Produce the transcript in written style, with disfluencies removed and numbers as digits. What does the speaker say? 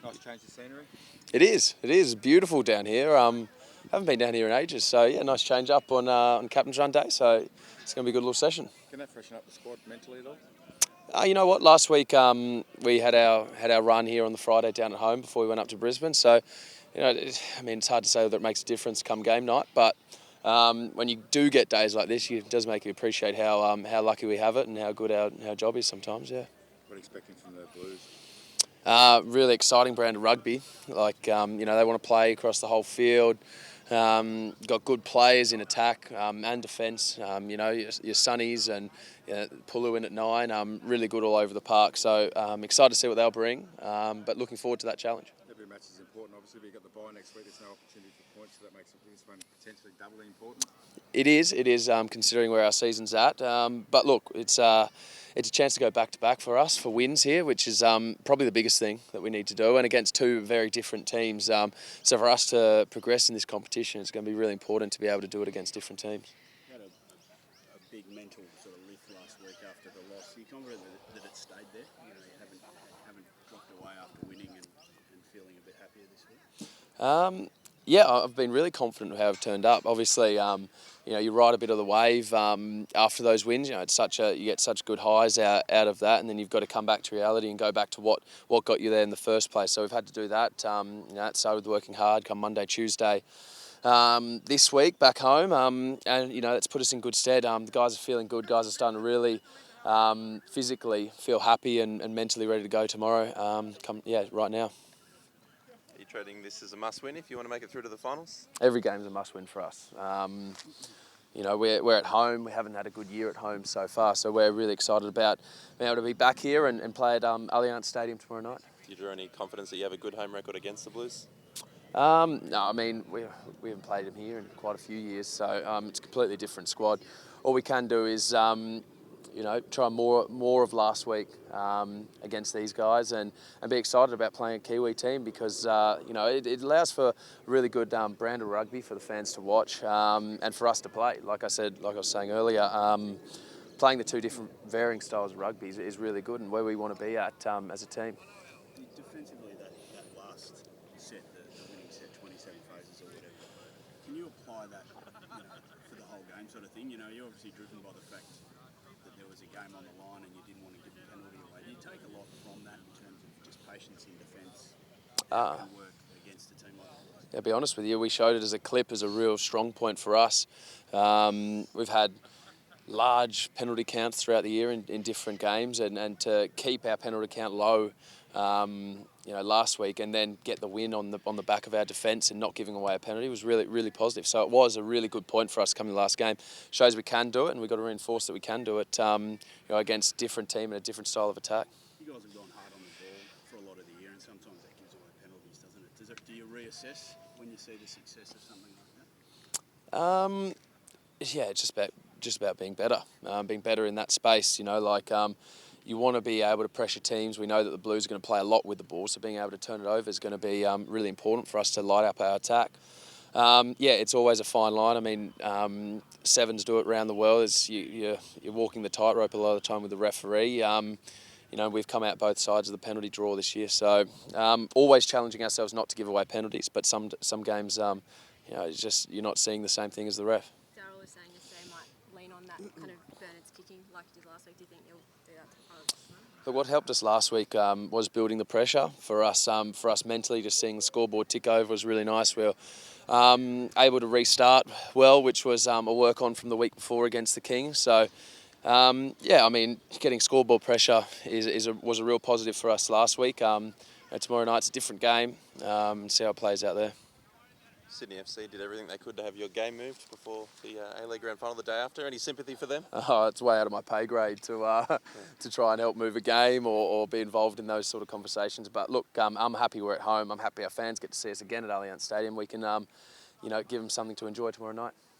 Nice change of scenery. It is. It is beautiful down here. Haven't been down here in ages, so yeah, nice change up on Captain's Run Day. So it's going to be a good little session. Can that freshen up the squad mentally at all? You know what? Last week we had our run here on the Friday down at home before we went up to Brisbane. So it's hard to say that it makes a difference come game night, but when you do get days like this, it does make you appreciate how lucky we have it and how good our job is sometimes. Yeah. What are you expecting from the Blues? Really exciting brand of rugby. They want to play across the whole field. Got good players in attack and defence. Your Sunnies and Pulu in at 9. Really good all over the park. So excited to see what they'll bring. But looking forward to that challenge. Every match is important. Obviously, we've got the bye next week. There's no opportunity for points, so that makes this one potentially doubly important. It is. Considering where our season's at. But look, it's a chance to go back to back for us for wins here, which is probably the biggest thing that we need to do, and against two very different teams. So for us to progress in this competition, it's going to be really important to be able to do it against different teams. You had a big mental sort of lift last week after the loss. Are you confident that it stayed there? You haven't dropped away after winning and feeling a bit happier this week? Yeah, I've been really confident of how I've turned up. Obviously, you ride a bit of the wave after those wins. You get such good highs out of that, and then you've got to come back to reality and go back to what got you there in the first place. So we've had to do that. It started with working hard come Monday, Tuesday. This week back home, and it's put us in good stead. The guys are feeling good. Guys are starting to really physically feel happy and mentally ready to go tomorrow. Right now. Are you treating this as a must-win if you want to make it through to the finals? Every game's a must-win for us. We're at home. We haven't had a good year at home so far, so we're really excited about being able to be back here and play at Allianz Stadium tomorrow night. Do you draw any confidence that you have a good home record against the Blues? No, we haven't played them here in quite a few years, so it's a completely different squad. All we can do is try more of last week against these guys and be excited about playing a Kiwi team because it allows for a really good brand of rugby for the fans to watch and for us to play. Like I was saying earlier, playing the two different varying styles of rugby is really good and where we want to be at as a team. Defensively, that last set, the winning set, 27 phases or whatever, can you apply that for the whole game sort of thing? You're obviously driven by the fact that there was a game on the line and you didn't want to give a penalty away. Do you take a lot from that in terms of just patience in defence and work against a team like that? I'll be honest with you, we showed it as a clip as a real strong point for us. We've had large penalty counts throughout the year in different games and to keep our penalty count low last week and then get the win on the back of our defence and not giving away a penalty was really, really positive. So it was a really good point for us coming the last game. Shows we can do it and we've got to reinforce that we can do it against a different team and a different style of attack. You guys have gone hard on the ball for a lot of the year and sometimes that gives away penalties, doesn't it? Do you reassess when you see the success of something like that? It's just about being better in that space. You want to be able to pressure teams. We know that the Blues are going to play a lot with the ball, so being able to turn it over is going to be really important for us to light up our attack. It's always a fine line. Sevens do it around the world. You're walking the tightrope a lot of the time with the referee. We've come out both sides of the penalty draw this year, so always challenging ourselves not to give away penalties. But some games, it's just you're not seeing the same thing as the ref. Darryl was saying yesterday might lean on that kind of Bernard's kicking like he did last week. Do you think he'll do that tomorrow? But what helped us last week was building the pressure for us. For us mentally, just seeing the scoreboard tick over was really nice. We were able to restart well, which was a work on from the week before against the Kings. So, getting scoreboard pressure was a real positive for us last week. Tomorrow night's a different game. See how it plays out there. Sydney FC did everything they could to have your game moved before the A-League Grand Final the day after. Any sympathy for them? It's way out of my pay grade to try and help move a game or be involved in those sort of conversations. But look, I'm happy we're at home. I'm happy our fans get to see us again at Allianz Stadium. We can, give them something to enjoy tomorrow night.